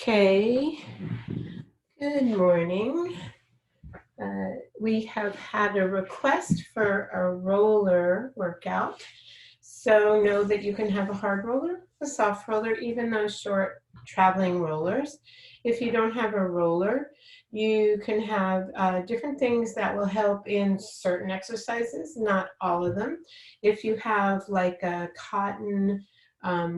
Okay, good morning. We have had a request for a roller workout. So know that you can have a hard roller, a soft roller, even those short traveling rollers. If you don't have a roller, you can have different things that will help in certain exercises, not all of them. If you have like a cotton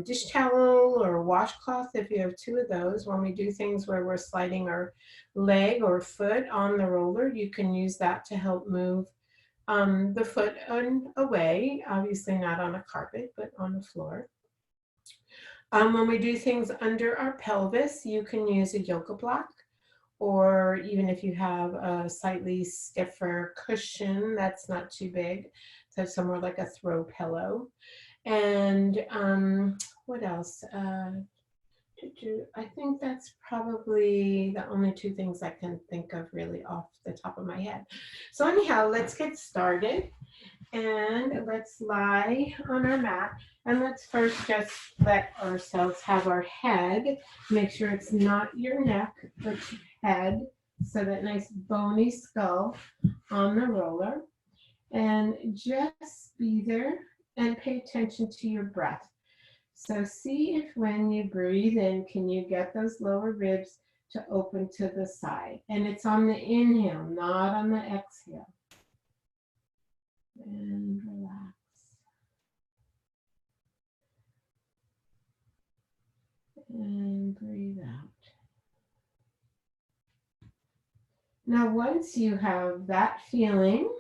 dish towel or washcloth, if you have two of those, when we do things where we're sliding our leg or foot on the roller, you can use that to help move the foot away, obviously not on a carpet, but on the floor. When we do things under our pelvis, you can use a yoga block, or even if you have a slightly stiffer cushion that's not too big, so somewhere like a throw pillow. And what else? I think that's probably the only two things I can think of really off the top of my head. So anyhow, let's get started and let's lie on our mat, and let's first just let ourselves have our head, make sure it's not your neck but your head, so that nice bony skull on the roller, and just be there and pay attention to your breath. So see if when you breathe in, can you get those lower ribs to open to the side? And it's on the inhale, not on the exhale. And relax. And breathe out. Now, once you have that feeling,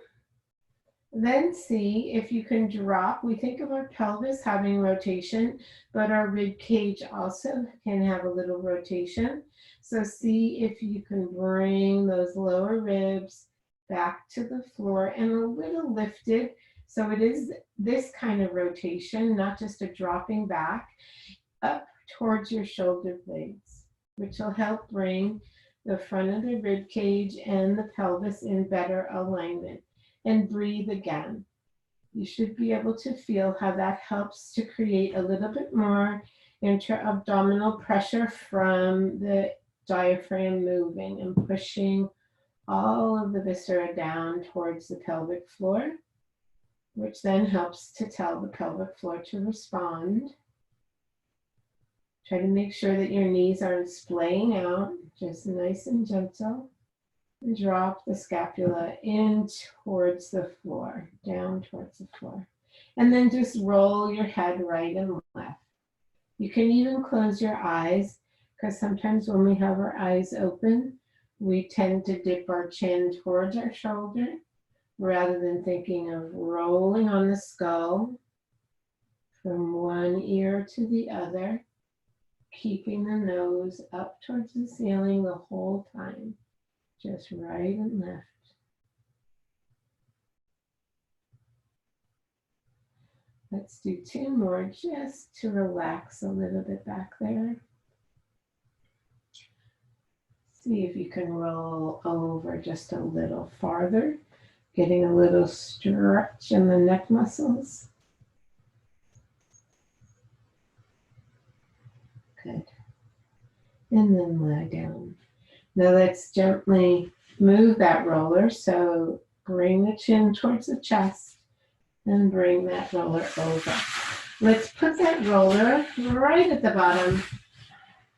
then see if you can drop. We think of our pelvis having rotation, but our rib cage also can have a little rotation. So see if you can bring those lower ribs back to the floor and a little lifted. So it is this kind of rotation, not just a dropping back, up towards your shoulder blades, which will help bring the front of the rib cage and the pelvis in better alignment. And breathe again. You should be able to feel how that helps to create a little bit more intra-abdominal pressure from the diaphragm moving and pushing all of the viscera down towards the pelvic floor, which then helps to tell the pelvic floor to respond. Try to make sure that your knees aren't splaying out, just nice and gentle. Drop the scapula in towards the floor, down towards the floor. And then just roll your head right and left. You can even close your eyes, because sometimes when we have our eyes open, we tend to dip our chin towards our shoulder rather than thinking of rolling on the skull from one ear to the other, keeping the nose up towards the ceiling the whole time. Just right and left. Let's do two more just to relax a little bit back there. See if you can roll over just a little farther, getting a little stretch in the neck muscles. Good. And then lie down. Now let's gently move that roller. So bring the chin towards the chest and bring that roller over. Let's put that roller right at the bottom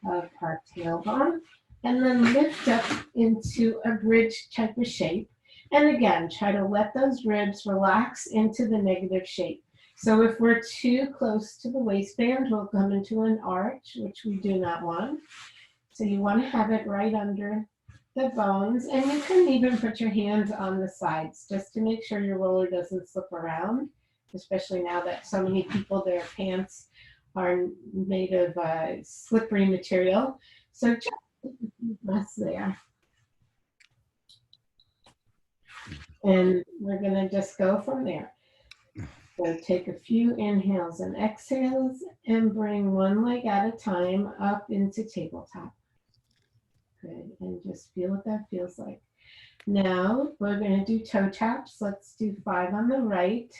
of our tailbone and then lift up into a bridge type of shape. And again, try to let those ribs relax into the negative shape. So if we're too close to the waistband, we'll come into an arch, which we do not want. So you want to have it right under the bones, and you can even put your hands on the sides just to make sure your roller doesn't slip around, especially now that so many people, their pants are made of slippery material. So just that's there. And we're going to just go from there. So take a few inhales and exhales and bring one leg at a time up into tabletop. Good, and just feel what that feels like. Now we're going to do toe taps. Let's do 5 on the right.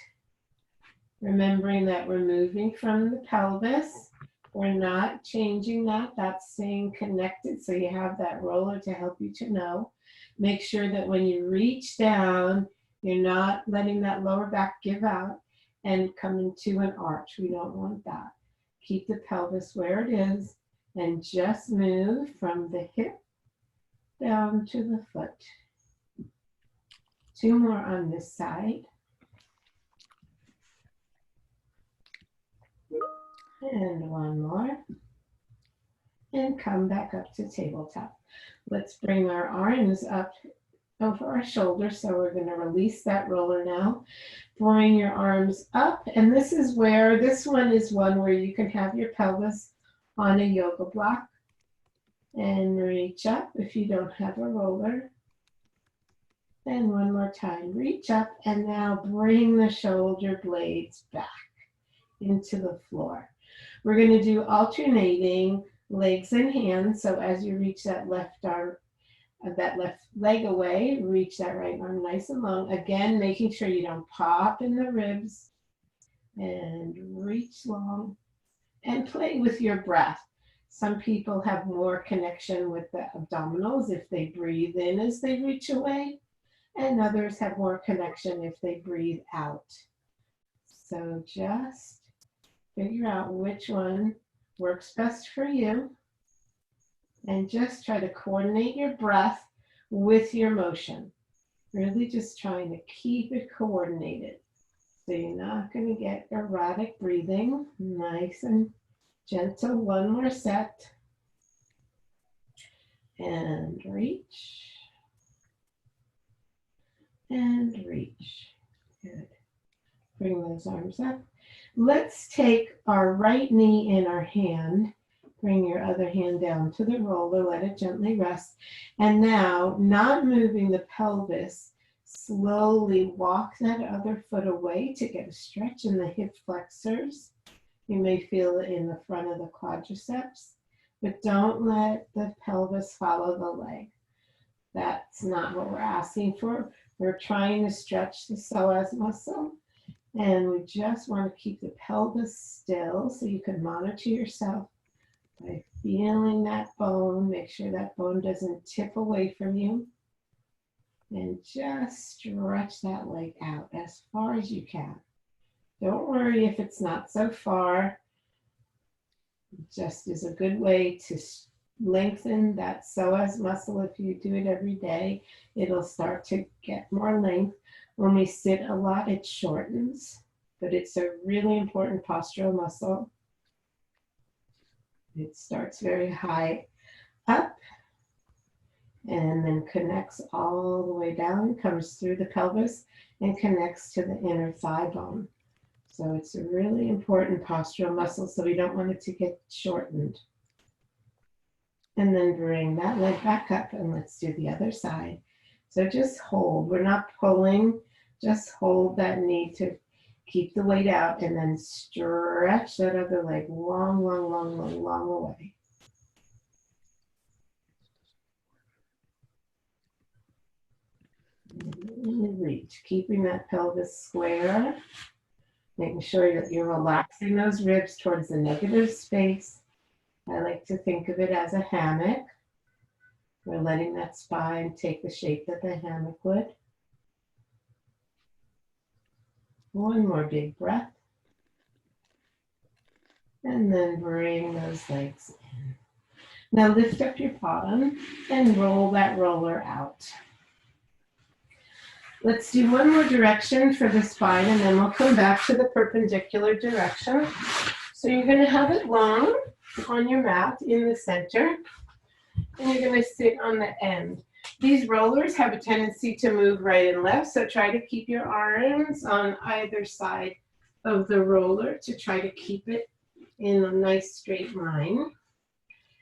Remembering that we're moving from the pelvis We're not changing that. That's staying connected. So you have that roller to help you to know. Make sure that when you reach down, you're not letting that lower back give out and come into an arch. We don't want that. Keep the pelvis where it is and just move from the hip down to the foot. 2 more on this side. And 1 more. And come back up to tabletop. Let's bring our arms up over our shoulders. So we're going to release that roller now. Bring your arms up. And this is where, this one is one where you can have your pelvis on a yoga block. And reach up if you don't have a roller. And 1 more time, reach up and now bring the shoulder blades back into the floor. We're going to do alternating legs and hands. So as you reach that left arm, that left leg away, reach that right arm nice and long. Again, making sure you don't pop in the ribs. And reach long and play with your breath. Some people have more connection with the abdominals if they breathe in as they reach away. And others have more connection if they breathe out. So just figure out which one works best for you. And just try to coordinate your breath with your motion. Really just trying to keep it coordinated. So you're not going to get erratic breathing. Nice and gentle. 1 more set. And reach. And reach. Good. Bring those arms up. Let's take our right knee in our hand. Bring your other hand down to the roller. Let it gently rest. And now, not moving the pelvis, slowly walk that other foot away to get a stretch in the hip flexors. You may feel it in the front of the quadriceps, but don't let the pelvis follow the leg. That's not what we're asking for. We're trying to stretch the psoas muscle, and we just want to keep the pelvis still so you can monitor yourself by feeling that bone. Make sure that bone doesn't tip away from you. And just stretch that leg out as far as you can. Don't worry if it's not so far. It just is a good way to lengthen that psoas muscle. If you do it every day, it'll start to get more length. When we sit a lot, it shortens, but it's a really important postural muscle. It starts very high up and then connects all the way down, comes through the pelvis and connects to the inner thigh bone. So it's a really important postural muscle, so we don't want it to get shortened. And then bring that leg back up and let's do the other side. So just hold, we're not pulling, just hold that knee to keep the weight out and then stretch that other leg long, long, long, long, long away. And reach, keeping that pelvis square, making sure that you're relaxing those ribs towards the negative space. I like to think of it as a hammock. We're letting that spine take the shape that the hammock would. 1 more big breath. And then bring those legs in. Now lift up your bottom and roll that roller out. Let's do 1 more direction for the spine and then we'll come back to the perpendicular direction. So you're going to have it long on your mat in the center and you're going to sit on the end. These rollers have a tendency to move right and left, so try to keep your arms on either side of the roller to try to keep it in a nice straight line.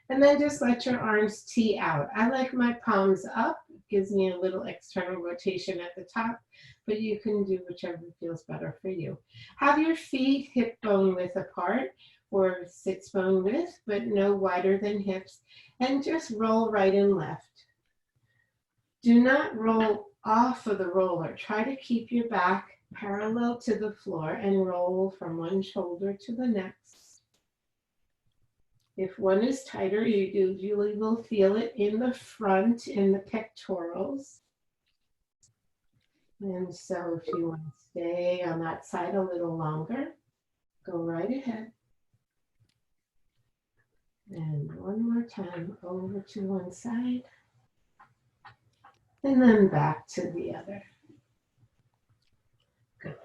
And then just let your arms tee out. I like my palms up. It gives me a little external rotation at the top, but you can do whichever feels better for you. Have your feet hip bone width apart or sits bone width, but no wider than hips, and just roll right and left. Do not roll off of the roller. Try to keep your back parallel to the floor and roll from one shoulder to the next. If one is tighter, you usually will feel it in the front, in the pectorals. And so if you want to stay on that side a little longer, go right ahead. And one more time, over to one side. And then back to the other. Good.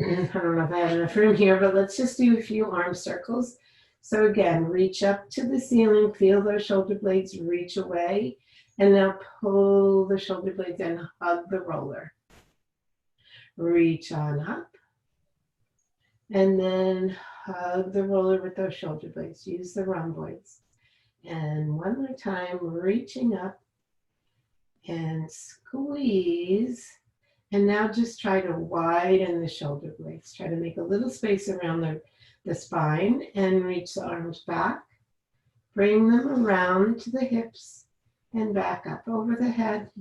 I don't know if I have enough room here, but let's just do a few arm circles. So again, reach up to the ceiling, feel those shoulder blades reach away, and now pull the shoulder blades and hug the roller. Reach on up, and then hug the roller with those shoulder blades. Use the rhomboids. And one more time, reaching up and squeeze. And now just try to widen the shoulder blades. Try to make a little space around the spine and reach the arms back. Bring them around to the hips and back up over the head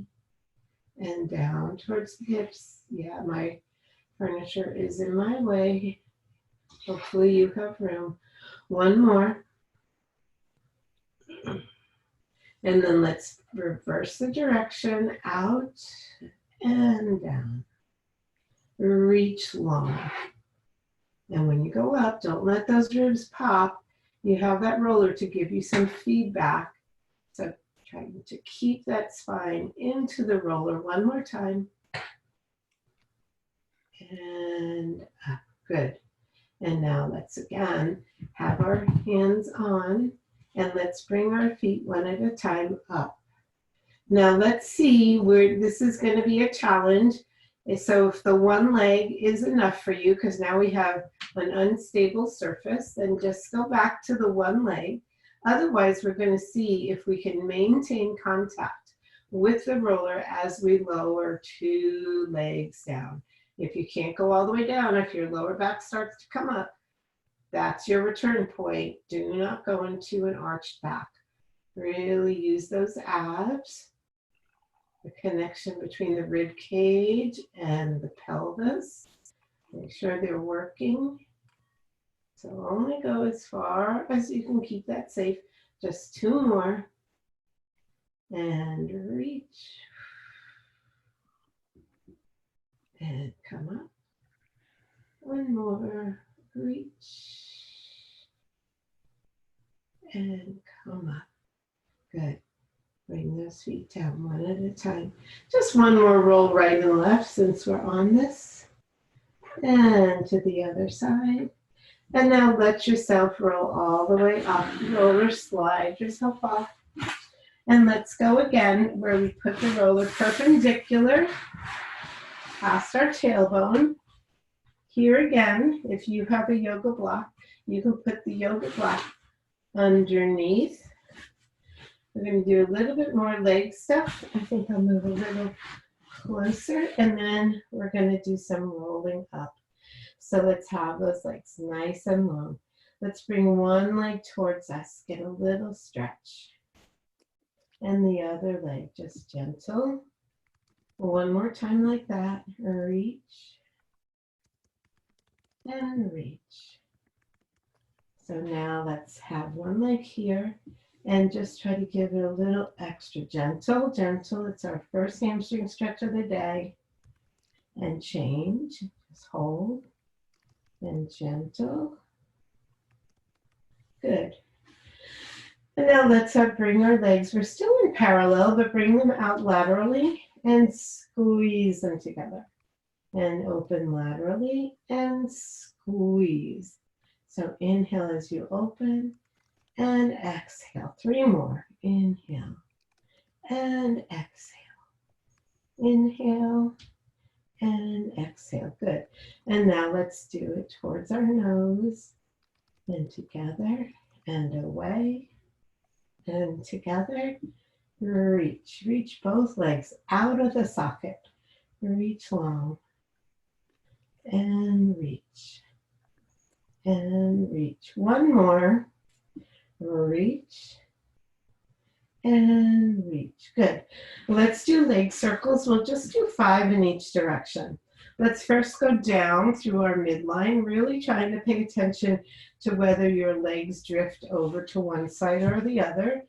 and down towards the hips. Yeah, my furniture is in my way. Hopefully you have room. One more. And then let's reverse the direction, out and down. Reach long. And when you go up, don't let those ribs pop. You have that roller to give you some feedback. So trying to keep that spine into the roller. One more time. And up. Good. And now let's again have our hands on, and let's bring our feet one at a time up. Now let's see where this is going to be a challenge. So if the one leg is enough for you, because now we have an unstable surface, then just go back to the one leg. Otherwise, we're going to see if we can maintain contact with the roller as we lower 2 legs down. If you can't go all the way down, if your lower back starts to come up, that's your return point. Do not go into an arched back. Really use those abs, the connection between the rib cage and the pelvis. Make sure they're working. So only go as far as you can keep that safe. Just 2 more. And reach. And come up. 1 more. Reach. And come up. Good. Bring those feet down one at a time. Just 1 more roll right and left since we're on this. And to the other side. And now let yourself roll all the way up. Roller, slide yourself off. And let's go again where we put the roller perpendicular past our tailbone. Here again, if you have a yoga block, you can put the yoga block underneath. We're going to do a little bit more leg stuff. I think I'll move a little closer, and then we're going to do some rolling up. So let's have those legs nice and long. Let's bring one leg towards us, get a little stretch. And the other leg, just gentle. 1 more time like that. Reach. And reach. So now let's have one leg here and just try to give it a little extra gentle, gentle. It's our first hamstring stretch of the day. And change, just hold and gentle. Good. And now let's bring our legs. We're still in parallel, but bring them out laterally and squeeze them together. And open laterally and squeeze. So inhale as you open and exhale. 3 more. Inhale and exhale. Inhale and exhale. Good. And now let's do it towards our nose and together and away and together. Reach. Reach both legs out of the socket. Reach long. And reach. And reach. 1 more. Reach. And reach. Good. Let's do leg circles. We'll just do 5 in each direction. Let's first go down through our midline, really trying to pay attention to whether your legs drift over to one side or the other.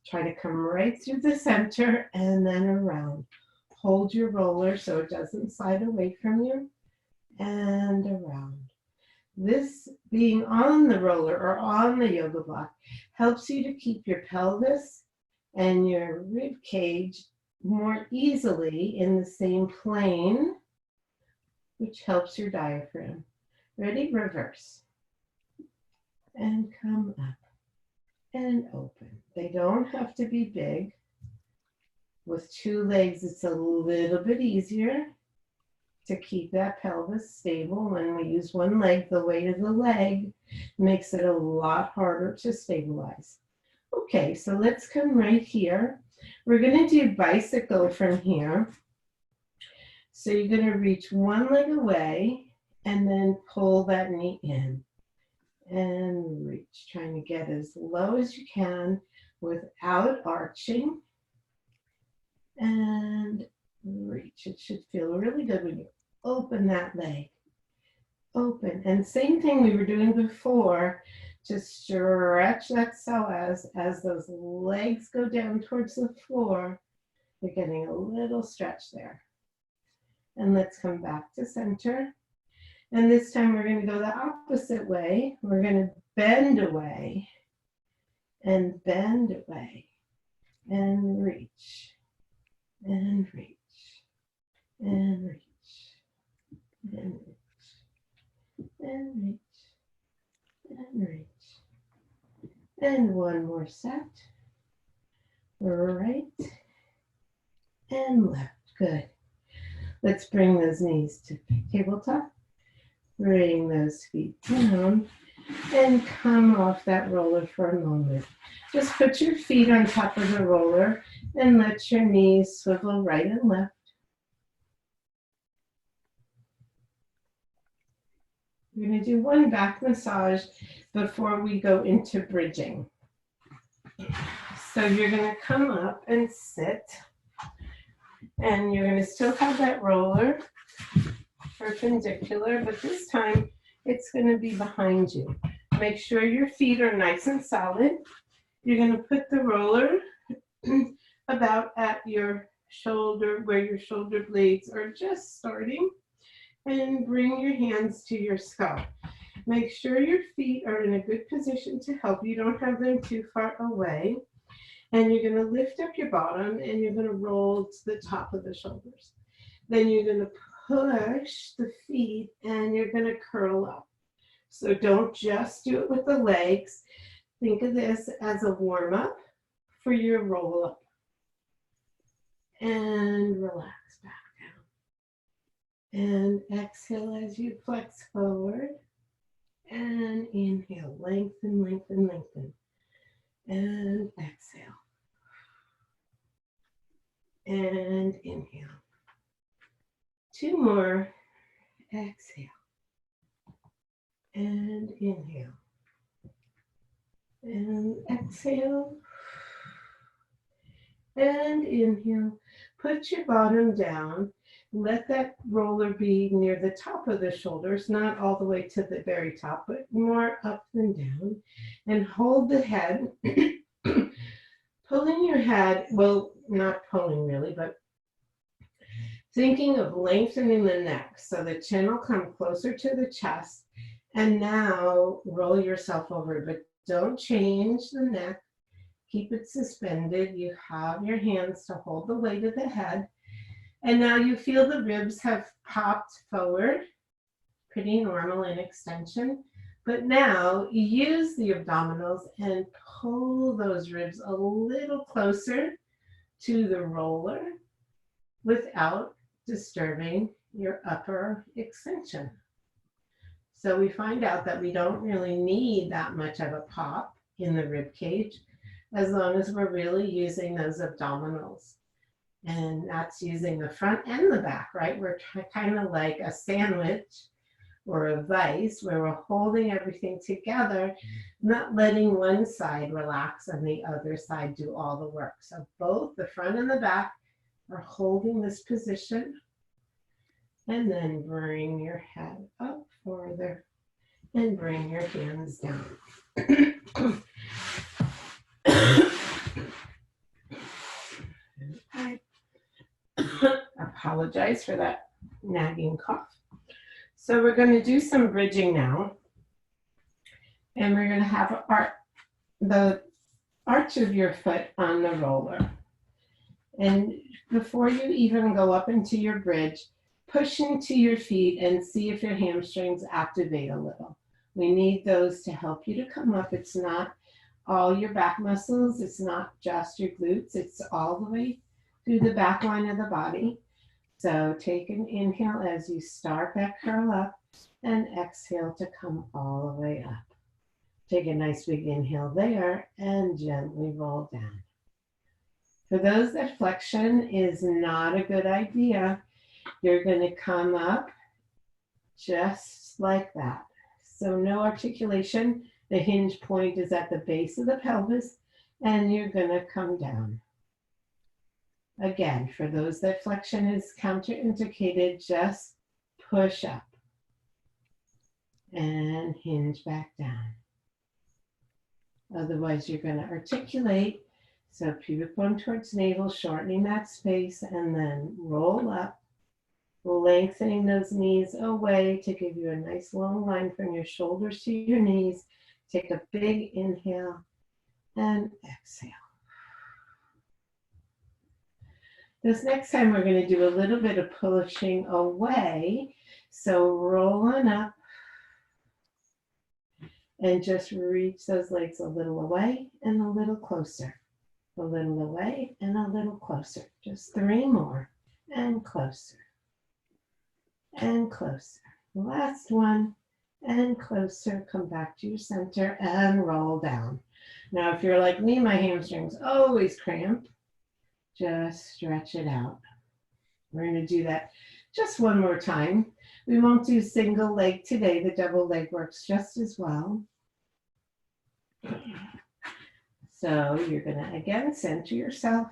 Try to come right through the center and then around. Hold your roller so it doesn't slide away from you, and around. This being on the roller or on the yoga block helps you to keep your pelvis and your rib cage more easily in the same plane, which helps your diaphragm. Ready? Reverse. And come up and open. They don't have to be big. With two legs, it's a little bit easier to keep that pelvis stable. When we use one leg, the weight of the leg makes it a lot harder to stabilize. Okay, so let's come right here. We're going to do bicycle from here. So you're going to reach one leg away and then pull that knee in and reach, trying to get as low as you can without arching, and reach. It should feel really good when you open that leg. Open. And same thing we were doing before, to stretch that psoas as those legs go down towards the floor. You're getting a little stretch there. And let's come back to center. And this time we're going to go the opposite way. We're going to bend away and reach and reach and reach and reach and reach and reach. And one more set. Right and left. Good. Let's bring those knees to tabletop. Bring those feet down and come off that roller for a moment. Just put your feet on top of the roller and let your knees swivel right and left. We're going to do one back massage before we go into bridging. So you're going to come up and sit, and you're going to still have that roller perpendicular, but this time it's going to be behind you. Make sure your feet are nice and solid. You're going to put the roller about at your shoulder, where your shoulder blades are just starting, and bring your hands to your skull. Make sure your feet are in a good position to help. You don't have them too far away. And you're going to lift up your bottom and you're going to roll to the top of the shoulders. Then you're going to push the feet and you're going to curl up. So don't just do it with the legs. Think of this as a warm-up for your roll-up. And relax back down. And exhale as you flex forward. And inhale, lengthen, lengthen, lengthen. And exhale. And inhale. Two more. Exhale. And inhale. And exhale. And inhale. Put your bottom down. Let that roller be near the top of the shoulders, not all the way to the very top, but more up than down. And hold the head. Pulling your head, well, not pulling really, but thinking of lengthening the neck. So the chin will come closer to the chest. And now roll yourself over, but don't change the neck. Keep it suspended. You have your hands to hold the weight of the head. And now you feel the ribs have popped forward, pretty normal in extension. But now use the abdominals and pull those ribs a little closer to the roller without disturbing your upper extension. So we find out that we don't really need that much of a pop in the rib cage as long as we're really using those abdominals. And that's using the front and the back, right? We're kind of like a sandwich or a vice where we're holding everything together, not letting one side relax and the other side do all the work. So both the front and the back are holding this position. And then bring your head up further and bring your hands down. I apologize for that nagging cough. So we're going to do some bridging now. And we're going to have the arch of your foot on the roller. And before you even go up into your bridge, push into your feet and see if your hamstrings activate a little. We need those to help you to come up. It's not all your back muscles. It's not just your glutes. It's all the way through the back line of the body. So take an inhale as you start that curl up and exhale to come all the way up. Take a nice big inhale there and gently roll down. For those that flexion is not a good idea, you're going to come up just like that. So no articulation. The hinge point is at the base of the pelvis, and you're going to come down. Again, for those that flexion is counterindicated, just push up and hinge back down. Otherwise, you're going to articulate. So pubic bone towards navel, shortening that space, and then roll up, lengthening those knees away to give you a nice long line from your shoulders to your knees. Take a big inhale and exhale. This next time we're going to do a little bit of pushing away. So roll on up and just reach those legs a little away and a little closer. A little away and a little closer. Just 3 more. And closer. And closer. Last one. And closer. Come back to your center and roll down. Now, if you're like me, my hamstrings always cramp. Just stretch it out. We're going to do that just one more time. We won't do single leg today. The double leg works just as well. So you're going to, again, center yourself.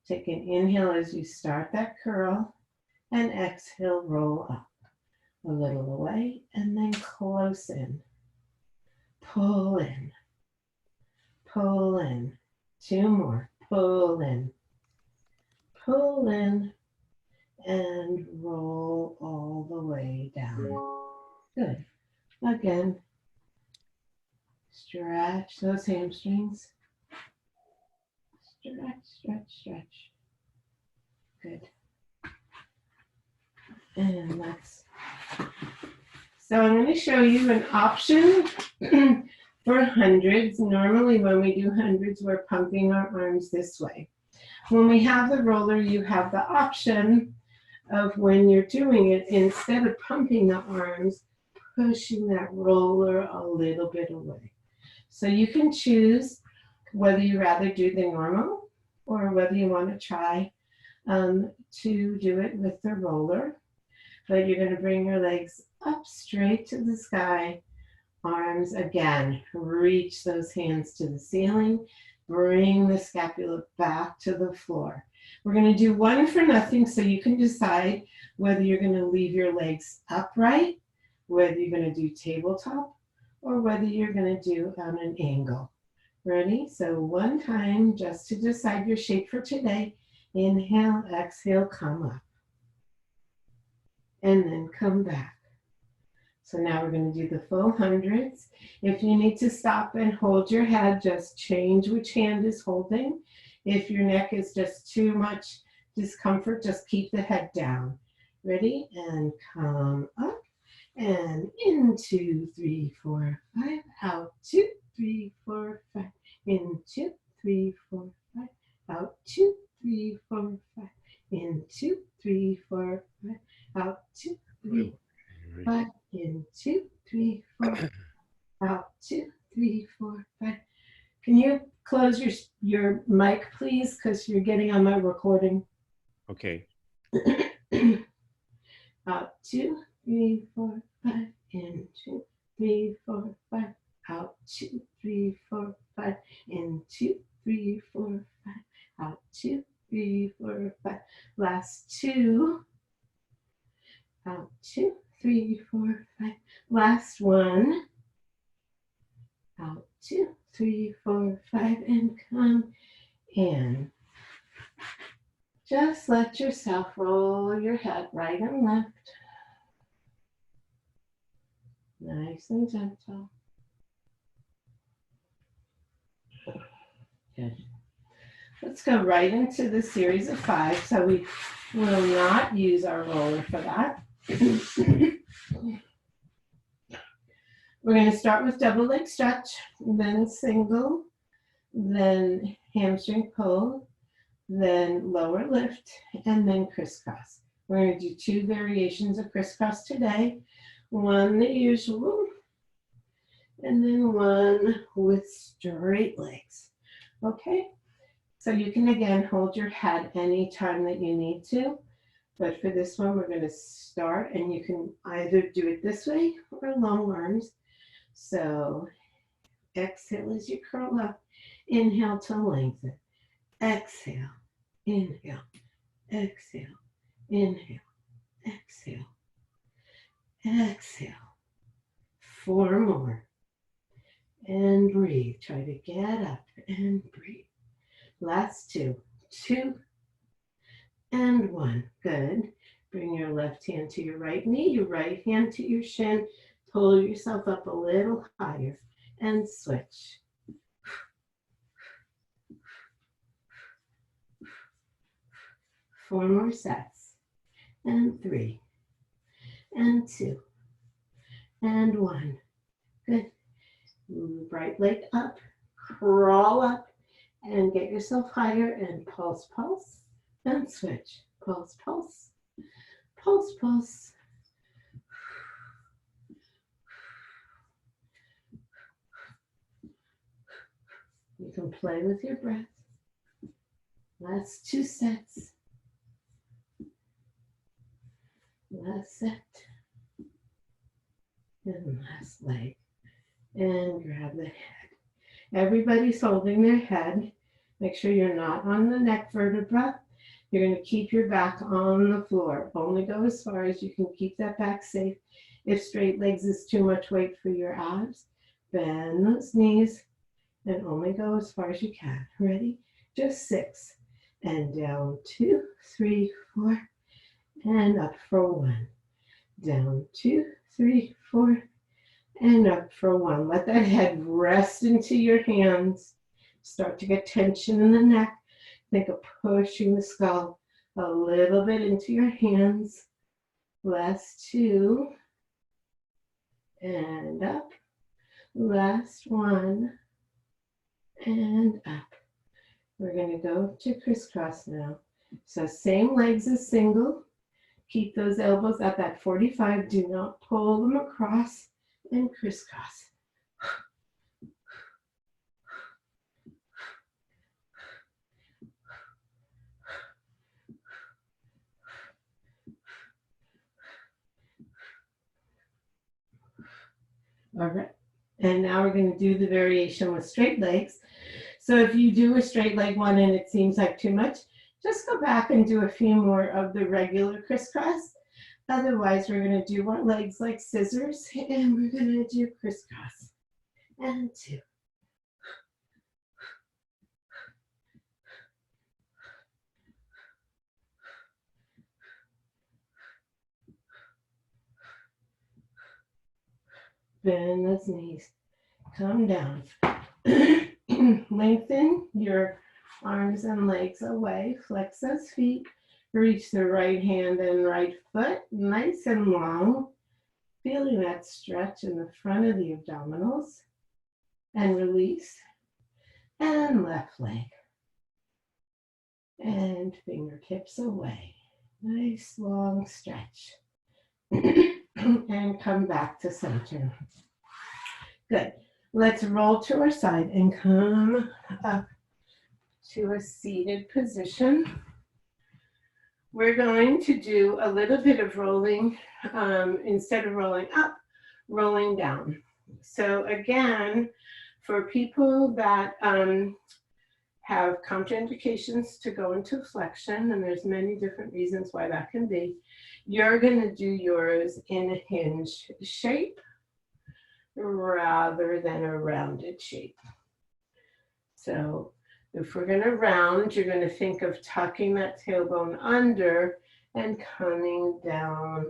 Take an inhale as you start that curl, and exhale, roll up. A little away, and then close in. Pull in. Pull in. 2 more. Pull in. Pull in, and roll all the way down. Good. Again, stretch those hamstrings. Stretch, stretch, stretch. Good. And that's, so I'm going to show you an option for hundreds. Normally when we do hundreds, we're pumping our arms this way. When we have the roller, you have the option of when you're doing it, instead of pumping the arms, pushing that roller a little bit away. So you can choose whether you rather do the normal or whether you want to try to do it with the roller. But you're going to bring your legs up straight to the sky. Arms again, reach those hands to the ceiling. Bring the scapula back to the floor. We're going to do one for nothing, so you can decide whether you're going to leave your legs upright, whether you're going to do tabletop, or whether you're going to do on an angle. Ready? So one time, just to decide your shape for today. Inhale, exhale, come up. And then come back. So now we're going to do the full hundreds. If you need to stop and hold your head, just change which hand is holding. If your neck is just too much discomfort, just keep the head down. Ready? And come up. And in 2, 3, 4, 5. Out 2, 3, 4, 5. In 2, 3, 4, 5. Out 2, 3, 4, 5. In 2, 3, 4, 5. Out 2, 3, 5. In 2, 3, 4. Out 2, 3, 4, 5. Can you close your mic, please, because you're getting on my recording. Okay. Out 2, 3, 4, 5. In 2, 3, 4, 5. Out 2, 3, 4, 5. In 2, 3, 4, 5. Out 2, 3, 4, 5. Last 2. 3, 4, 5. Last one. Out, 2, 3, 4, 5, and come in. Just let yourself roll your head right and left. Nice and gentle. Good. Let's go right into the series of 5. So we will not use our roller for that. We're going to start with double leg stretch, then single, then hamstring pull, then lower lift, and then crisscross. We're going to do 2 variations of crisscross today. One the usual, and then one with straight legs. Okay? So you can again hold your head anytime that you need to. But for this one, we're going to start, and you can either do it this way or long arms. So exhale as you curl up. Inhale to lengthen. Exhale. Inhale. Exhale. Inhale. Exhale. Exhale. 4 more. And breathe. Try to get up and breathe. Last 2. 2 and 1. Good. Bring your left hand to your right knee, your right hand to your shin. Pull yourself up a little higher and switch. Four more sets. And 3 and 2 and 1. Good. Right leg up, crawl up, and get yourself higher, and pulse, pulse, and switch. Pulse, pulse, pulse, pulse. You can play with your breath. Last 2 sets. Last set. And last leg. And grab the head. Everybody's holding their head. Make sure you're not on the neck vertebra. You're going to keep your back on the floor. Only go as far as you can keep that back safe. If straight legs is too much weight for your abs, bend those knees and only go as far as you can. Ready? Just 6. And down 2, 3, 4. And up for 1. Down 2, 3, 4. And up for 1. Let that head rest into your hands. Start to get tension in the neck. Think of pushing the skull a little bit into your hands. Last 2. And up. Last 1. And up. We're going to go to crisscross now. So same legs as single. Keep those elbows at that 45. Do not pull them across. And crisscross. All right. And now we're going to do the variation with straight legs. So if you do a straight leg one and it seems like too much, just go back and do a few more of the regular crisscross. Otherwise, we're going to do our legs like scissors, and we're going to do crisscross. And 2. Bend those knees. Come down. Lengthen your arms and legs away. Flex those feet. Reach the right hand and right foot nice and long. Feeling that stretch in the front of the abdominals. And release. And left leg. And fingertips away. Nice long stretch. And come back to center. Good. Let's roll to our side and come up to a seated position. We're going to do a little bit of rolling, instead of rolling up, rolling down. So again, for people that have contraindications to go into flexion, and there's many different reasons why that can be. You're going to do yours in a hinge shape rather than a rounded shape. So if we're going to round, you're going to think of tucking that tailbone under and coming down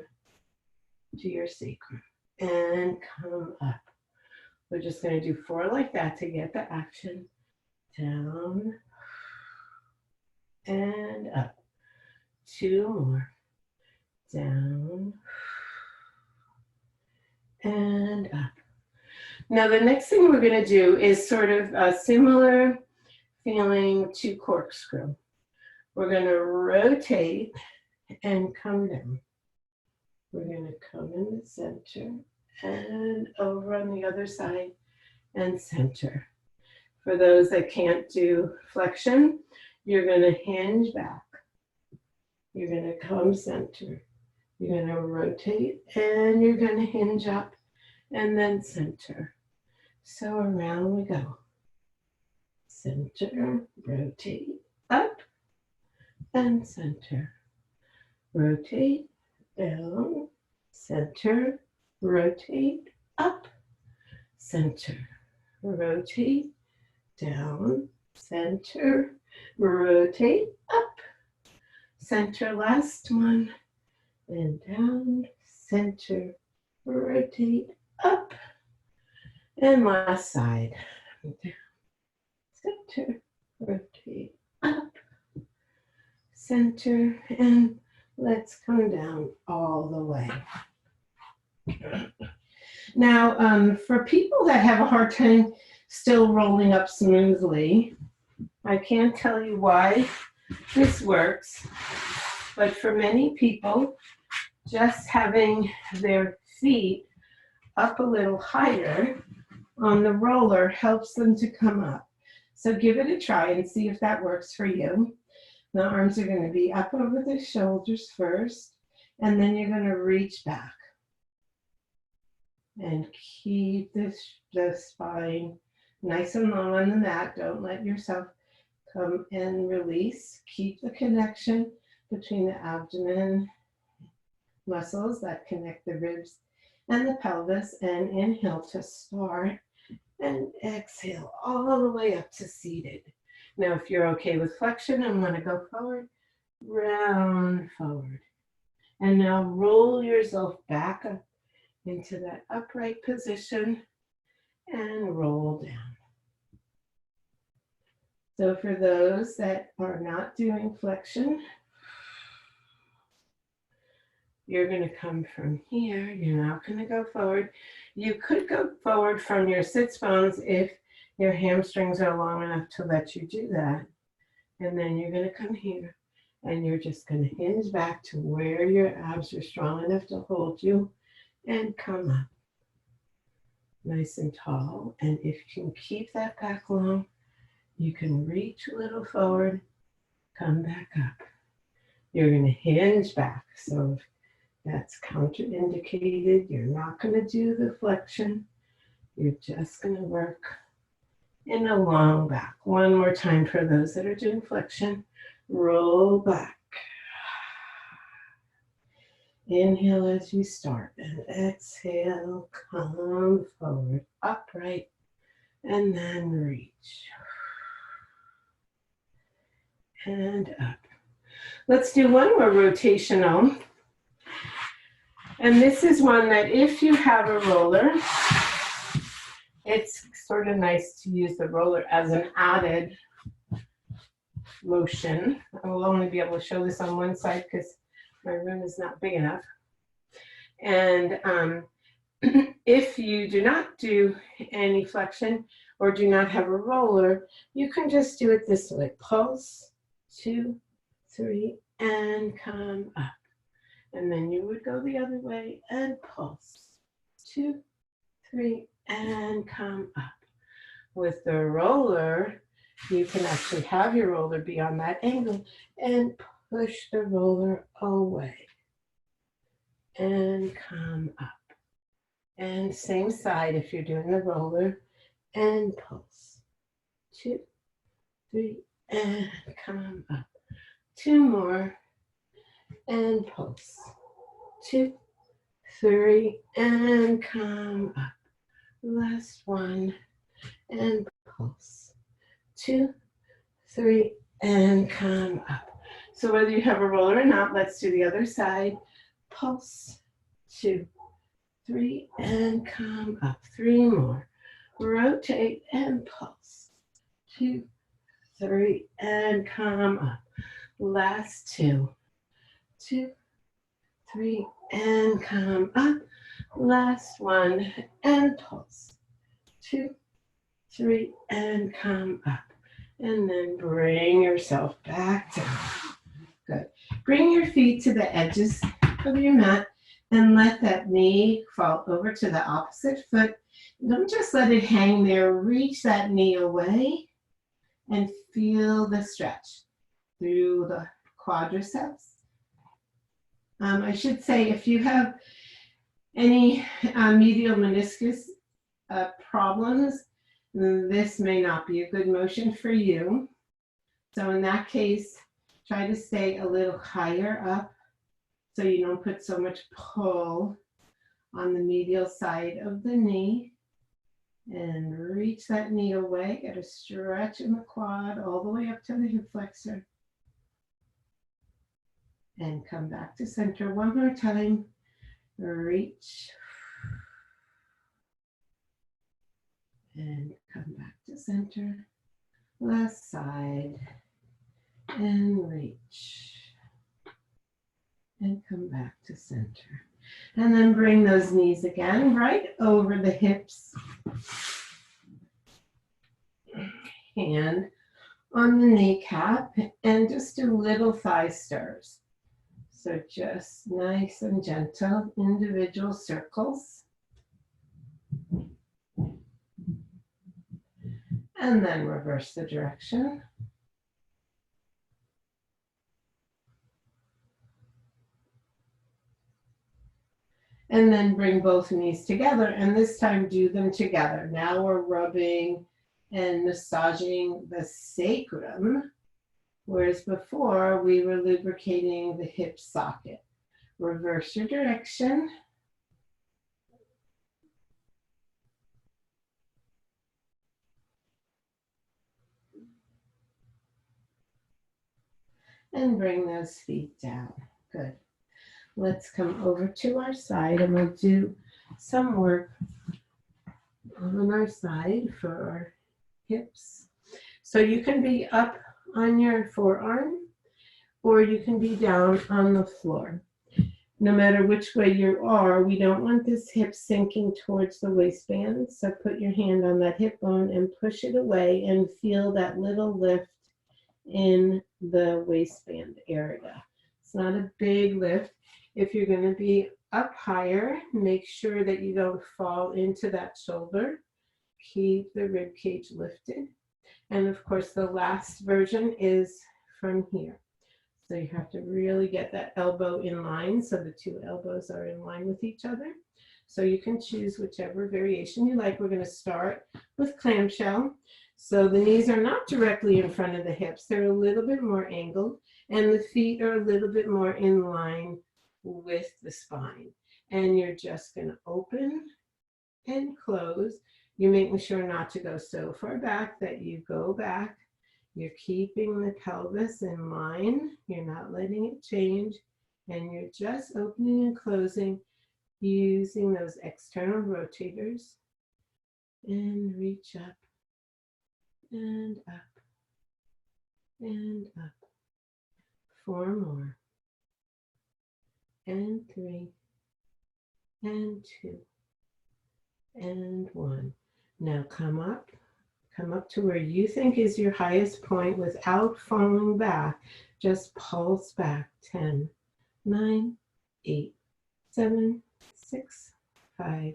to your sacrum and come up. We're just going to do 4 like that to get the action. Down and up. 2 more. Down and up. Now the next thing we're going to do is sort of a similar feeling to corkscrew. We're going to rotate and come down. We're going to come in the center and over on the other side and center. For those that can't do flexion, you're going to hinge back. You're going to come center. You're going to rotate and you're going to hinge up and then center. So around we go. Center, rotate, up and center. Rotate, down, center, rotate, up, center. Rotate, down, center, rotate, up, center, last one, and down, center, rotate, up, and last side, down, center, rotate, up, center, and let's come down all the way. Now, for people that have a hard time still rolling up smoothly, I can't tell you why this works, but for many people, just having their feet up a little higher on the roller helps them to come up. So give it a try and see if that works for you. The arms are going to be up over the shoulders first, and then you're going to reach back. And keep the spine nice and long on the mat. Don't let yourself come and release. Keep the connection between the abdomen muscles that connect the ribs and the pelvis. And inhale to start and exhale all the way up to seated. Now, if you're okay with flexion and want to go forward, round forward. And now roll yourself back up into that upright position and roll down. So for those that are not doing flexion, you're going to come from here. You're not going to go forward. You could go forward from your sits bones if your hamstrings are long enough to let you do that. And then you're going to come here and you're just going to hinge back to where your abs are strong enough to hold you and come up. Nice and tall. And if you can keep that back long, you can reach a little forward, come back up. You're going to hinge back. So if that's contraindicated, you're not going to do the flexion. You're just going to work in a long back. One more time for those that are doing flexion. Roll back. Inhale as you start and exhale, come forward, upright, and then reach. And up. Let's do one more rotational. And this is one that if you have a roller, it's sort of nice to use the roller as an added motion. I will only be able to show this on one side because my room is not big enough. And if you do not do any flexion or do not have a roller, you can just do it this way. Pulse, 2, 3, and come up. And then you would go the other way and pulse, 2, 3, and come up. With the roller, you can actually have your roller be on that angle and push the roller away and come up. And same side if you're doing the roller and pulse. 2, 3, and come up. 2 more, and pulse. 2, 3, and come up. Last one, and pulse. 2, 3, and come up. So whether you have a roller or not, let's do the other side. Pulse. 2, 3, and come up. 3 more. Rotate and pulse. 2, 3, and come up. Last 2. 2, 3, and come up. Last one, and pulse. 2, 3, and come up. And then bring yourself back down. Good. Bring your feet to the edges of your mat and let that knee fall over to the opposite foot. Don't just let it hang there. Reach that knee away and feel the stretch through the quadriceps. I should say, if you have any medial meniscus problems, this may not be a good motion for you. So in that case, try to stay a little higher up so you don't put so much pull on the medial side of the knee. And reach that knee away, get a stretch in the quad all the way up to the hip flexor. And come back to center one more time. Reach. And come back to center. Last side. And reach. And come back to center. And then bring those knees again right over the hips. Hand on the kneecap and just do little thigh stirs. So just nice and gentle individual circles. And then reverse the direction. And then bring both knees together, and this time do them together. Now we're rubbing and massaging the sacrum, whereas before we were lubricating the hip socket. Reverse your direction. And bring those feet down. Good. Let's come over to our side and we'll do some work on our side for our hips. So you can be up on your forearm or you can be down on the floor. No matter which way you are, we don't want this hip sinking towards the waistband. So put your hand on that hip bone and push it away and feel that little lift in the waistband area. It's not a big lift. If you're going to be up higher, make sure that you don't fall into that shoulder. Keep the rib cage lifted. And of course, the last version is from here. So you have to really get that elbow in line so the two elbows are in line with each other. So you can choose whichever variation you like. We're going to start with clamshell. So the knees are not directly in front of the hips. They're a little bit more angled, and the feet are a little bit more in line with the spine. And you're just going to open and close. You're making sure not to go so far back that you go back. You're keeping the pelvis in line. You're not letting it change. And you're just opening and closing using those external rotators. And reach up and up and up. 4 more. And 3 and 2 and 1. Now come up to where you think is your highest point without falling back. Just pulse back. 10, 9, 8, 7, 6, 5,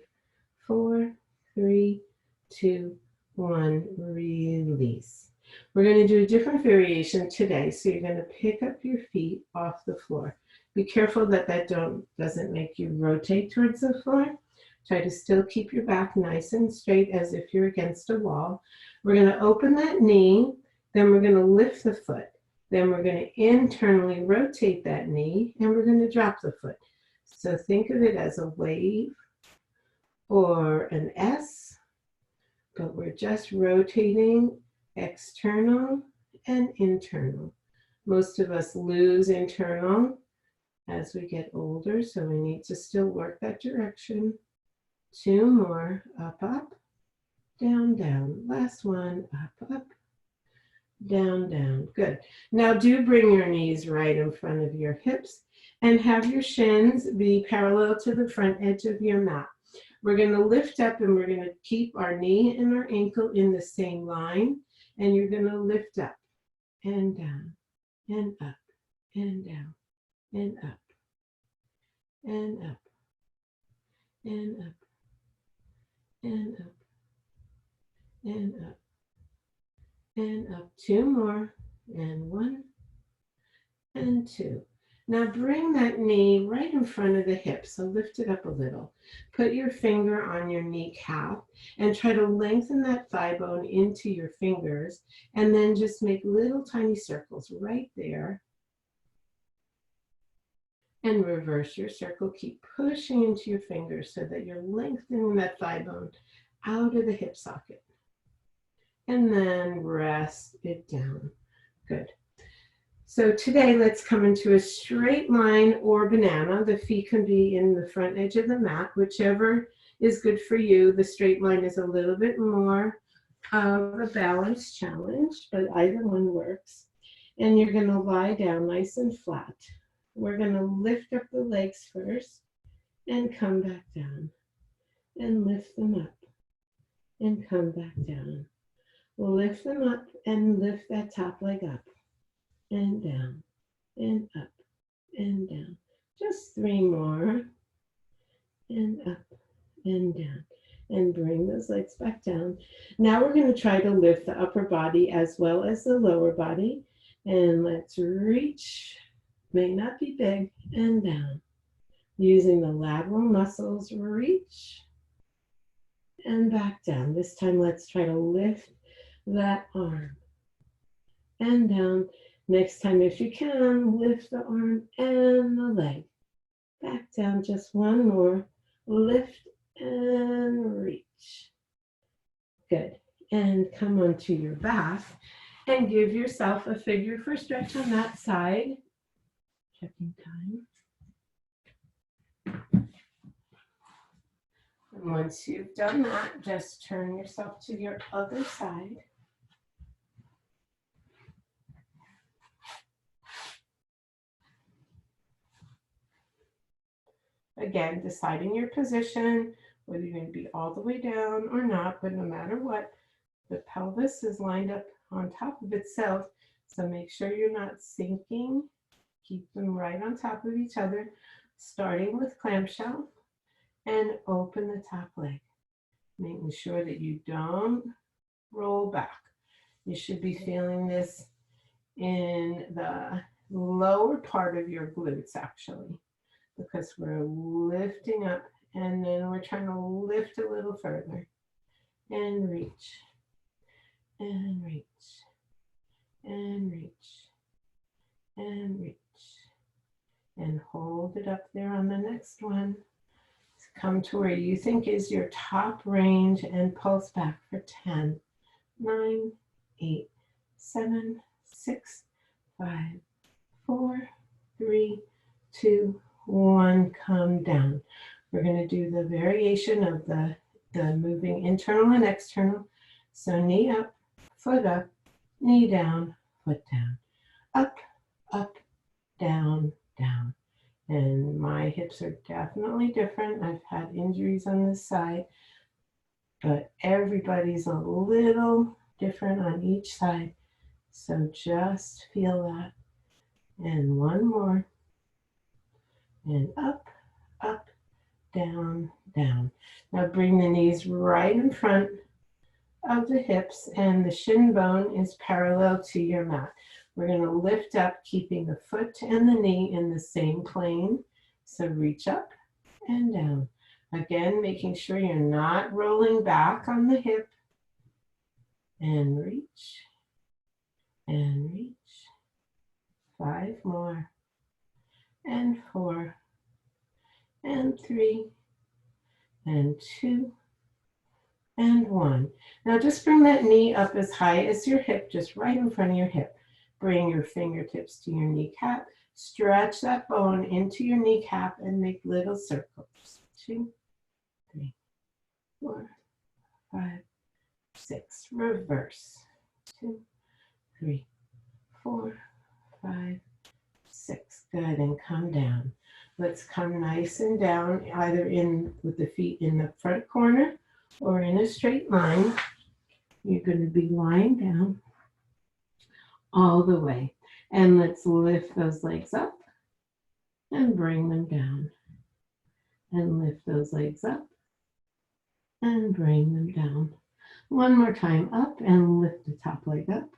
4, 3, 2, 1. Release. We're going to do a different variation today. So you're going to pick up your feet off the floor. Be careful that doesn't make you rotate towards the floor. Try to still keep your back nice and straight as if you're against a wall. We're going to open that knee Then we're going to lift the foot. Then we're going to internally rotate that knee, and we're going to drop the foot. So think of it as a wave or an S, but we're just rotating external and internal. Most of us lose internal as we get older, so we need to still work that direction. 2 more, up, up, down, down. Last one, up, up, down, down. Good. Now do bring your knees right in front of your hips and have your shins be parallel to the front edge of your mat. We're going to lift up and we're going to keep our knee and our ankle in the same line, and you're going to lift up and down and up and down and up and up and up and up and up and up. 2 more, and 1 and 2. Now bring that knee right in front of the hip, so lift it up a little. Put your finger on your kneecap and try to lengthen that thigh bone into your fingers, and then just make little tiny circles right there. And reverse your circle. Keep pushing into your fingers so that you're lengthening that thigh bone out of the hip socket. And then rest it down. Good. So today, let's come into a straight line or banana. The feet can be in the front edge of the mat, whichever is good for you. The straight line is a little bit more of a balance challenge, but either one works. And you're going to lie down nice and flat. We're going to lift up the legs first and come back down and lift them up and come back down. We'll lift them up and lift that top leg up and down and up and down. Just 3 more, and up and down, and bring those legs back down. Now we're going to try to lift the upper body as well as the lower body, and let's reach, may not be big, and down. Using the lateral muscles, reach and back down. This time let's try to lift that arm and down. Next time, if you can, lift the arm and the leg. Back down, just 1 more. Lift and reach. Good. And come onto your back and give yourself a figure 4 stretch on that side. Checking time. And once you've done that, just turn yourself to your other side. Again, deciding your position, whether you're going to be all the way down or not, but no matter what, the pelvis is lined up on top of itself, so make sure you're not sinking. Keep them right on top of each other, starting with clamshell, and open the top leg, making sure that you don't roll back. You should be feeling this in the lower part of your glutes, actually, because we're lifting up and then we're trying to lift a little further and reach and reach and reach and reach and hold it up there on the next one. Come to where you think is your top range and pulse back for 10, 9, 8, 7, 6, 5, 4, 3, 2, 1, come down. We're going to do the variation of the moving internal and external. So knee up, foot up, knee down, foot down. Up, up, down, down. And my hips are definitely different. I've had injuries on this side, but everybody's a little different on each side. So just feel that. And 1 more. And up, up, down, down. Now bring the knees right in front of the hips and the shin bone is parallel to your mat. We're going to lift up, keeping the foot and the knee in the same plane. So reach up and down. Again, making sure you're not rolling back on the hip. And reach and reach. 5 more, and 4, and 3, and 2, and 1. Now just bring that knee up as high as your hip, just right in front of your hip. Bring your fingertips to your kneecap. Stretch that bone into your kneecap and make little circles. 2, 3, 4, 5, 6. Reverse. 2, 3, 4, 5, 6. Good, and come down. Let's come nice and down, either in with the feet in the front corner or in a straight line. You're going to be lying down all the way. And let's lift those legs up and bring them down. And lift those legs up and bring them down. One more time, up and lift the top leg up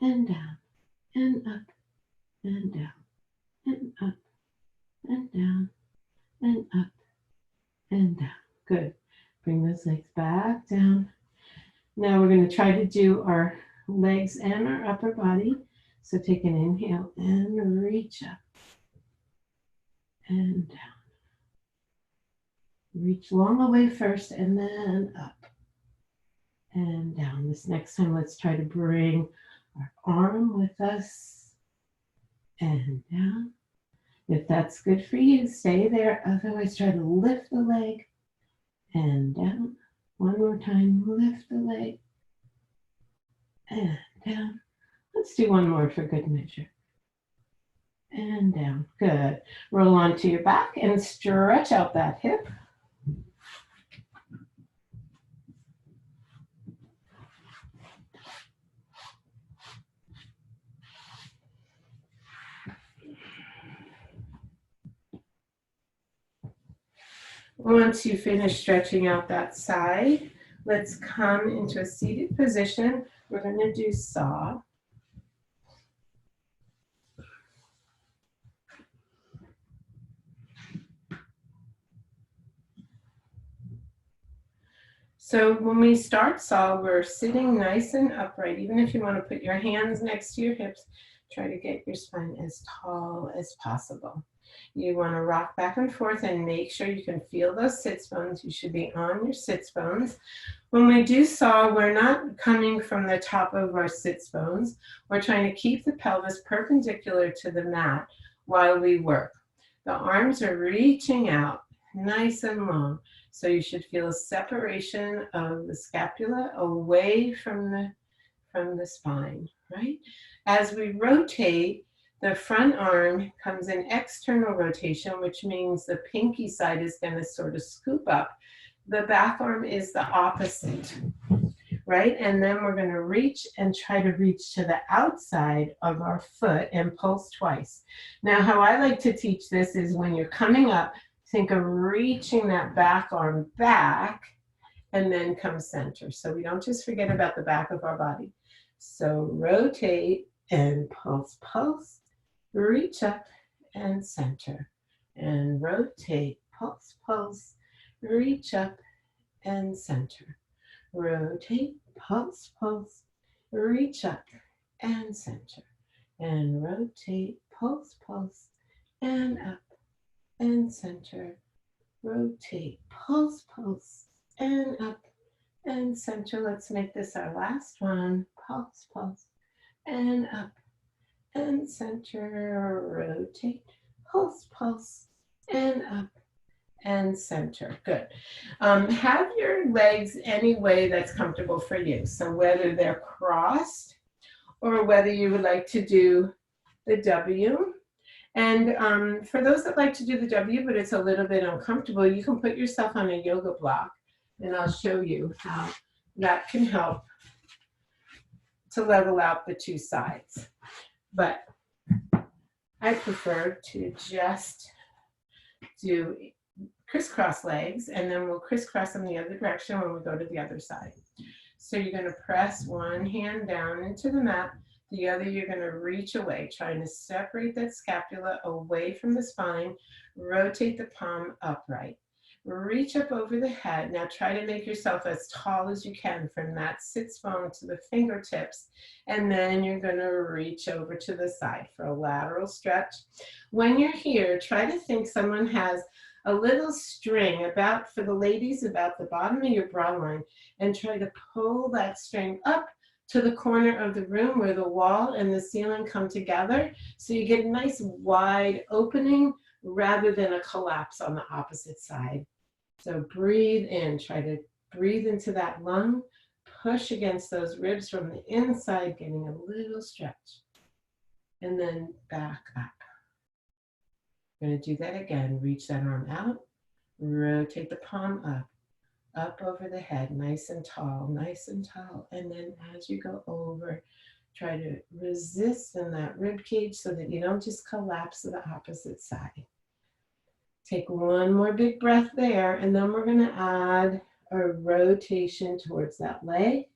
and down and up and down and up and down and up and down. Good. Bring those legs back down. Now we're going to try to do our legs and our upper body. So take an inhale and reach up and down. Reach long away first and then up and down. This next time, let's try to bring our arm with us and down. If that's good for you, stay there. Otherwise, try to lift the leg and down. One more time, lift the leg and down. Let's do one more for good measure. And down. Good. Roll onto your back and stretch out that hip. Once you finish stretching out that side, let's come into a seated position. We're going to do saw. So when we start saw, we're sitting nice and upright. Even if you want to put your hands next to your hips, try to get your spine as tall as possible. You want to rock back and forth and make sure you can feel those sits bones. You should be on your sits bones. When we do saw, we're not coming from the top of our sits bones. We're trying to keep the pelvis perpendicular to the mat while we work. The arms are reaching out nice and long. So you should feel a separation of the scapula away from the spine, right? As we rotate, the front arm comes in external rotation, which means the pinky side is going to sort of scoop up. The back arm is the opposite, right? And then we're going to reach and try to reach to the outside of our foot and pulse twice. Now, how I like to teach this is when you're coming up, think of reaching that back arm back and then come center. So we don't just forget about the back of our body. So rotate and pulse, pulse, reach up and center. And rotate, pulse, pulse, reach up and center. Rotate, pulse, pulse, reach up and center. And rotate, pulse, pulse, and up and center. Rotate, pulse, pulse, and up and center. Let's make this our last one. Pulse, pulse, and up and center. Rotate, pulse, pulse, and up and center. Good. Have your legs any way that's comfortable for you. So whether they're crossed or whether you would like to do the W. And for those that like to do the W, but it's a little bit uncomfortable, you can put yourself on a yoga block, and I'll show you how that can help to level out the two sides. But I prefer to just do crisscross legs, and then we'll crisscross them the other direction when we go to the other side. So you're going to press one hand down into the mat. The other, you're going to reach away, trying to separate that scapula away from the spine. Rotate the palm upright. Reach up over the head. Now try to make yourself as tall as you can from that sits bone to the fingertips. And then you're going to reach over to the side for a lateral stretch. When you're here, try to think someone has a little string about, for the ladies, about the bottom of your bra line, and try to pull that string up to the corner of the room where the wall and the ceiling come together. So you get a nice wide opening rather than a collapse on the opposite side. So breathe in, try to breathe into that lung, push against those ribs from the inside, getting a little stretch. And then back up. We're going to do that again. Reach that arm out, rotate the palm up over the head, nice and tall, nice and tall. And then as you go over, try to resist in that rib cage so that you don't just collapse to the opposite side. Take one more big breath there, and then we're going to add a rotation towards that leg.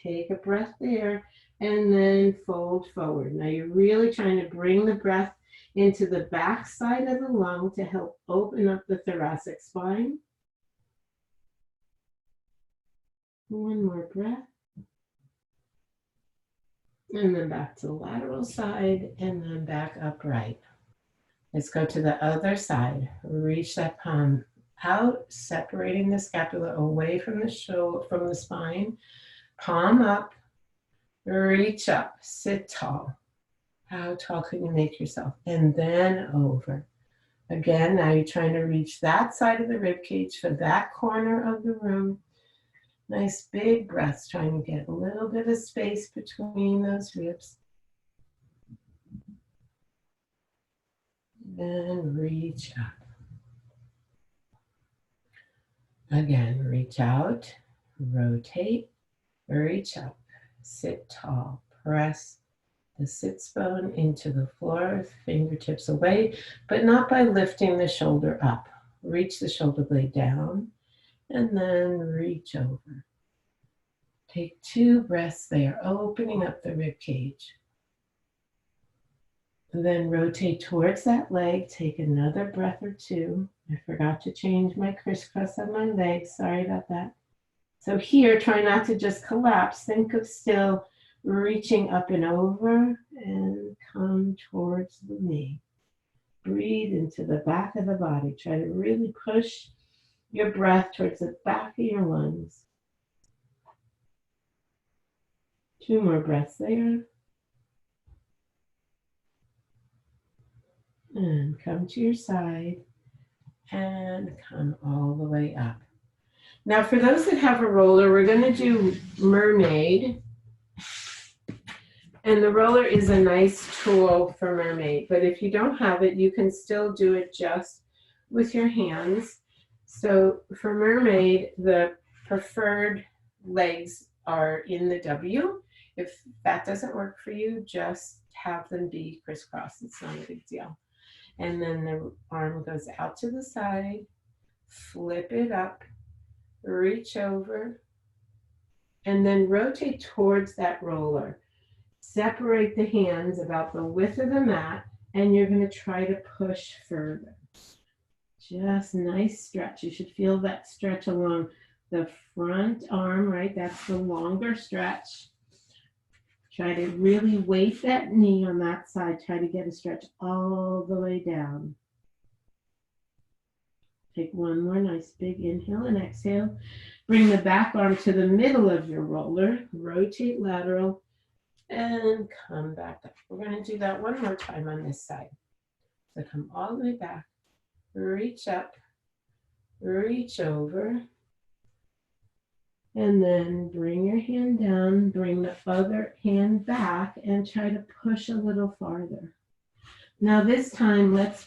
Take a breath there, and then fold forward. Now you're really trying to bring the breath into the back side of the lung to help open up the thoracic spine. One more breath. And then back to the lateral side, and then back upright. Let's go to the other side. Reach that palm out, separating the scapula away from the shoulder, from the spine. Palm up, reach up, sit tall. How tall can you make yourself? And then over. Again, now you're trying to reach that side of the rib cage for that corner of the room. Nice big breaths, trying to get a little bit of space between those ribs. Then reach up. Again, reach out, rotate, reach up, sit tall, press the sits bone into the floor, fingertips away, but not by lifting the shoulder up. Reach the shoulder blade down, and then reach over. Take 2 breaths there, opening up the rib cage. Then rotate towards that leg. Take another breath or 2. I forgot to change my crisscross on my legs. Sorry about that. So here, try not to just collapse. Think of still reaching up and over and come towards the knee. Breathe into the back of the body. Try to really push your breath towards the back of your lungs. 2 more breaths there. And come to your side and come all the way up. Now for those that have a roller, we're going to do mermaid. And the roller is a nice tool for mermaid, but if you don't have it, you can still do it just with your hands. So for mermaid, the preferred legs are in the W. If that doesn't work for you, just have them be crisscross. It's not a big deal. And then the arm goes out to the side, flip it up, reach over, and then rotate towards that roller. Separate the hands about the width of the mat, and you're going to try to push further. Just nice stretch. You should feel that stretch along the front arm, right? That's the longer stretch. Try to really weight that knee on that side. Try to get a stretch all the way down. Take one more nice big inhale and exhale. Bring the back arm to the middle of your roller. Rotate lateral and come back up. We're going to do that one more time on this side. So come all the way back. Reach up. Reach over. And then bring your hand down, bring the other hand back, and try to push a little farther. Now this time, let's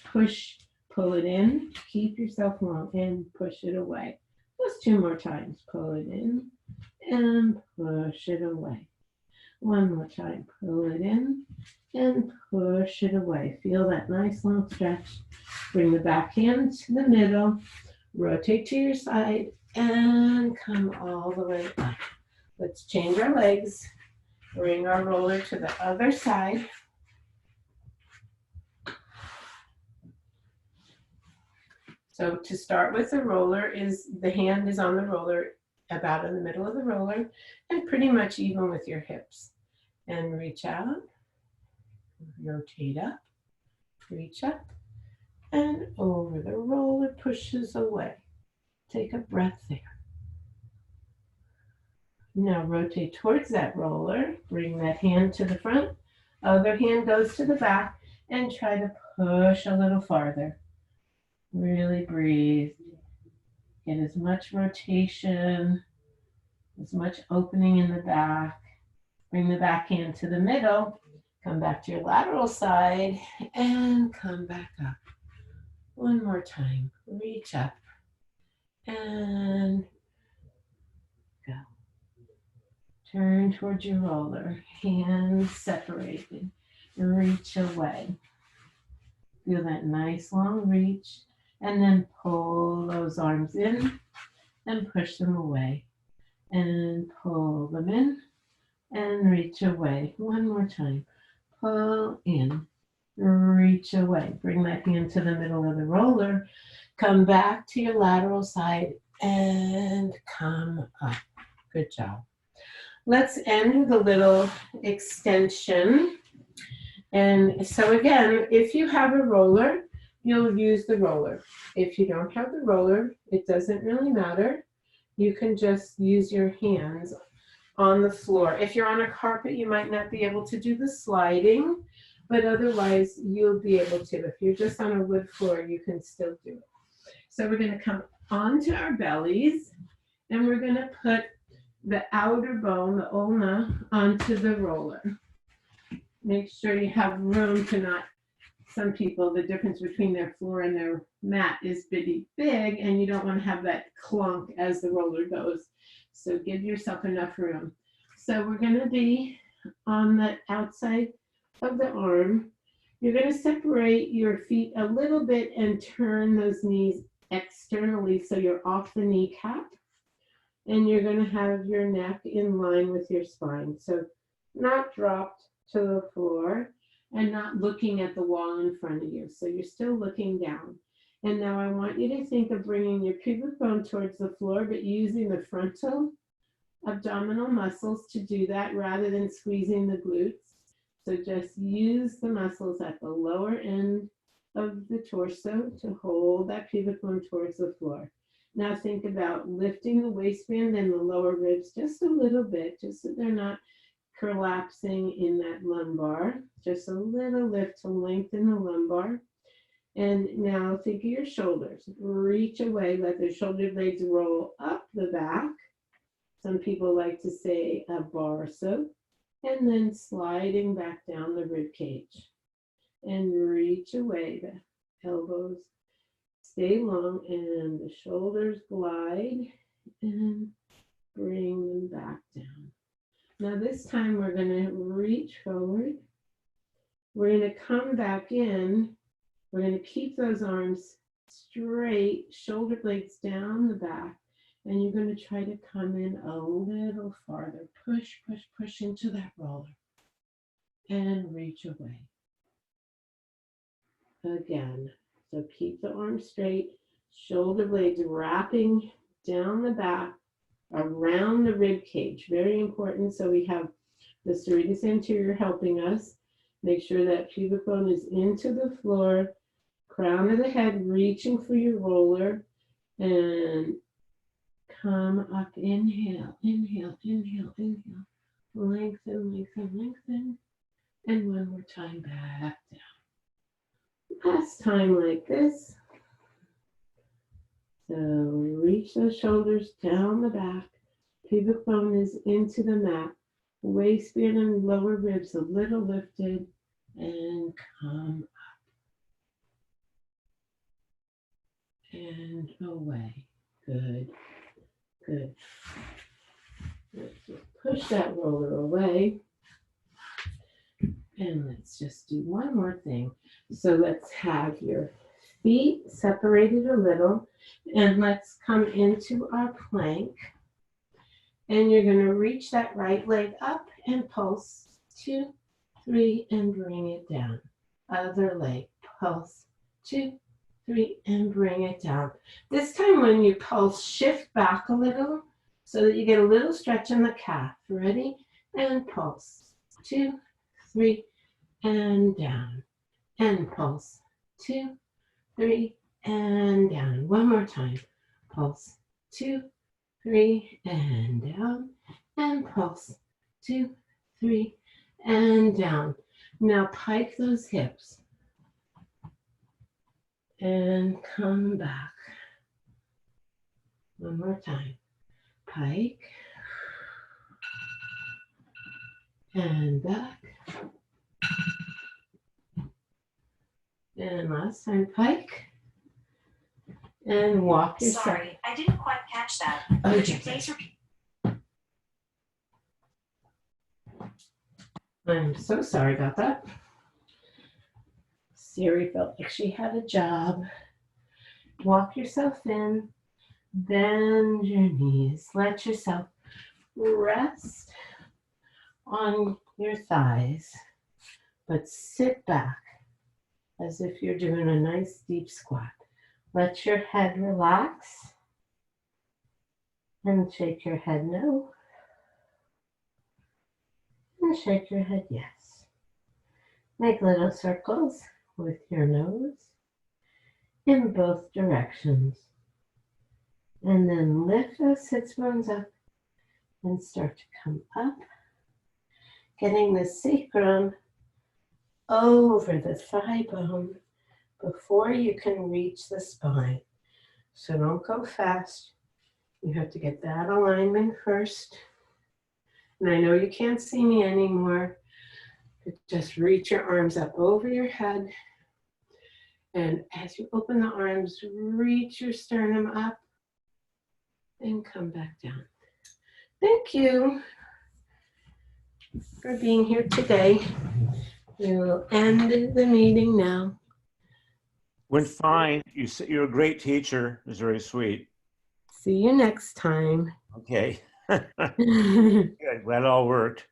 pull it in, keep yourself long, and push it away. Just 2 more times. Pull it in and push it away. One more time. Pull it in and push it away. Feel that nice long stretch. Bring the back hand to the middle, rotate to your side, and come all the way up. Let's change our legs. Bring our roller to the other side. So to start with, the roller is, the hand is on the roller, about in the middle of the roller, and pretty much even with your hips. And reach out, rotate up, reach up, and over. The roller pushes away. Take a breath there. Now rotate towards that roller. Bring that hand to the front. Other hand goes to the back, and try to push a little farther. Really breathe. Get as much rotation, as much opening in the back. Bring the back hand to the middle. Come back to your lateral side and come back up. One more time. Reach up and go. Turn towards your roller. Hands separated. Reach away. Feel that nice long reach, and then pull those arms in and push them away. And pull them in and reach away. One more time. Pull in, reach away. Bring that hand to the middle of the roller. Come back to your lateral side and come up. Good job. Let's end with a little extension. And so again, if you have a roller, you'll use the roller. If you don't have the roller, it doesn't really matter. You can just use your hands on the floor. If you're on a carpet, you might not be able to do the sliding, but otherwise you'll be able to. If you're just on a wood floor, you can still do it. So we're going to come onto our bellies, and we're going to put the outer bone, the ulna, onto the roller. Make sure you have room to not, some people, the difference between their floor and their mat is pretty big, and you don't want to have that clunk as the roller goes. So give yourself enough room. So we're going to be on the outside of the arm. You're going to separate your feet a little bit and turn those knees externally so you're off the kneecap. And you're going to have your neck in line with your spine. So not dropped to the floor and not looking at the wall in front of you. So you're still looking down. And now I want you to think of bringing your pubic bone towards the floor, but using the frontal abdominal muscles to do that rather than squeezing the glutes. So just use the muscles at the lower end of the torso to hold that pubic bone towards the floor. Now think about lifting the waistband and the lower ribs just a little bit, just so they're not collapsing in that lumbar. Just a little lift to lengthen the lumbar. And now think of your shoulders. Reach away, let the shoulder blades roll up the back. Some people like to say a bar so. And then sliding back down the rib cage. And reach away, the elbows stay long and the shoulders glide and bring them back down. Now this time we're going to reach forward. We're going to come back in. We're going to keep those arms straight, shoulder blades down the back, and you're going to try to come in a little farther. Push, push, push into that roller and reach away. Again, so keep the arms straight, shoulder blades wrapping down the back, around the rib cage. Very important. So we have the serratus anterior helping us. Make sure that pubic bone is into the floor, crown of the head reaching for your roller, and come up. Inhale, inhale, inhale, inhale. Lengthen, lengthen, lengthen. And one more time, back down. Last time like this. So reach those shoulders down the back. Pubic bone is into the mat. Waistband and lower ribs a little lifted. And come up. And away. Good. Good. Let's just push that roller away. And let's just do one more thing. So let's have your feet separated a little, and let's come into our plank. And you're going to reach that right leg up and pulse. 2, 3, and bring it down. Other leg, pulse. 2, 3, and bring it down. This time when you pulse, shift back a little so that you get a little stretch in the calf. Ready? And pulse. 2, 3, and down. And pulse. 2, 3, and down. One more time. Pulse. 2, 3, and down. And pulse. 2, 3, and down. Now pike those hips. And come back. One more time. Pike. And back. And last time, pike. And walk yourself. Sorry, I didn't quite catch that. Oh, Could you please repeat? I'm so sorry about that. Siri felt like she had a job. Walk yourself in. Bend your knees. Let yourself rest on your thighs, but sit back as if you're doing a nice deep squat. Let your head relax and shake your head no. And shake your head yes. Make little circles with your nose in both directions. And then lift those sits bones up and start to come up, getting the sacrum over the thigh bone before you can reach the spine. So don't go fast. You have to get that alignment first. And I know you can't see me anymore, but just reach your arms up over your head. And as you open the arms, reach your sternum up and come back down. Thank you for being here today. We will end the meeting now. Went fine. You're a great teacher. It was very sweet. See you next time. Okay. Good. Glad it all worked.